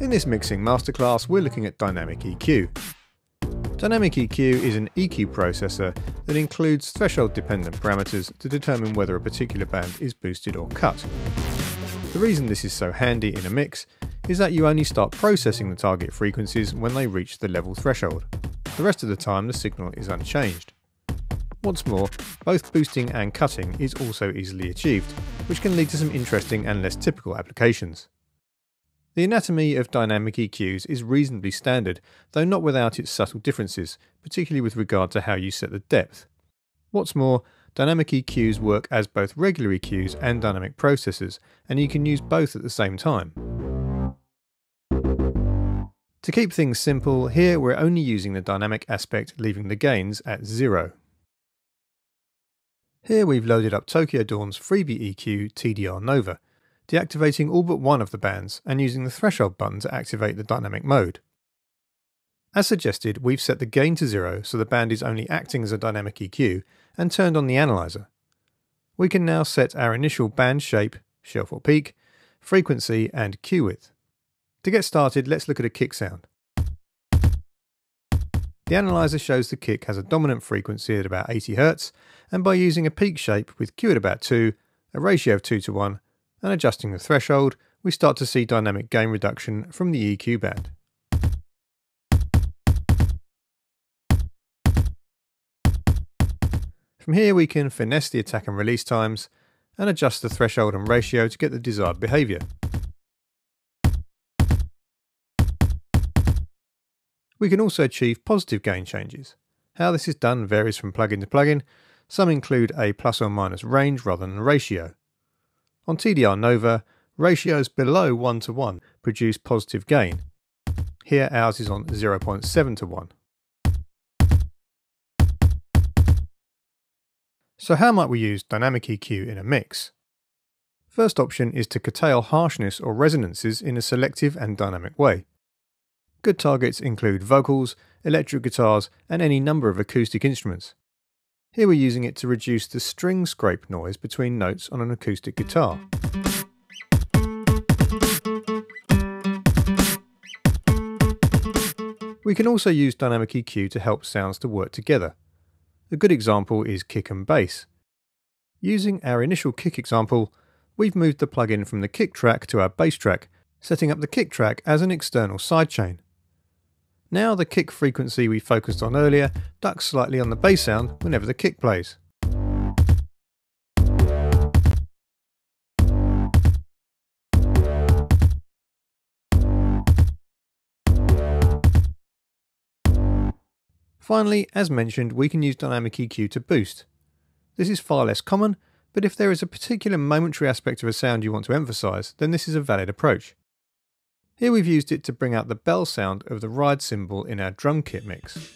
In this mixing masterclass, we're looking at dynamic EQ. Dynamic EQ is an EQ processor that includes threshold-dependent parameters to determine whether a particular band is boosted or cut. The reason this is so handy in a mix is that you only start processing the target frequencies when they reach the level threshold. The rest of the time the signal is unchanged. What's more, both boosting and cutting is also easily achieved, which can lead to some interesting and less typical applications. The anatomy of dynamic EQs is reasonably standard, though not without its subtle differences, particularly with regard to how you set the depth. What's more, dynamic EQs work as both regular EQs and dynamic processors, and you can use both at the same time. To keep things simple, here we're only using the dynamic aspect, leaving the gains at 0. Here we've loaded up Tokyo Dawn's freebie EQ TDR Nova, deactivating all but one of the bands and using the threshold button to activate the dynamic mode. As suggested, we've set the gain to 0 so the band is only acting as a dynamic EQ and turned on the analyzer. We can now set our initial band shape, shelf or peak, frequency and Q width. To get started, let's look at a kick sound. The analyzer shows the kick has a dominant frequency at about 80 Hz, and by using a peak shape with Q at about 2, a ratio of 2 to 1, and adjusting the threshold, we start to see dynamic gain reduction from the EQ band. From here we can finesse the attack and release times, and adjust the threshold and ratio to get the desired behaviour. We can also achieve positive gain changes. How this is done varies from plugin to plugin. Some include a plus or minus range rather than a ratio. On TDR Nova, ratios below 1 to 1 produce positive gain. Here ours is on 0.7 to 1. So how might we use dynamic EQ in a mix? First option is to curtail harshness or resonances in a selective and dynamic way. Good targets include vocals, electric guitars, and any number of acoustic instruments. Here we're using it to reduce the string scrape noise between notes on an acoustic guitar. We can also use dynamic EQ to help sounds to work together. A good example is kick and bass. Using our initial kick example, we've moved the plugin from the kick track to our bass track, setting up the kick track as an external sidechain. Now the kick frequency we focused on earlier ducks slightly on the bass sound whenever the kick plays. Finally, as mentioned, we can use dynamic EQ to boost. This is far less common, but if there is a particular momentary aspect of a sound you want to emphasise, then this is a valid approach. Here we've used it to bring out the bell sound of the ride cymbal in our drum kit mix.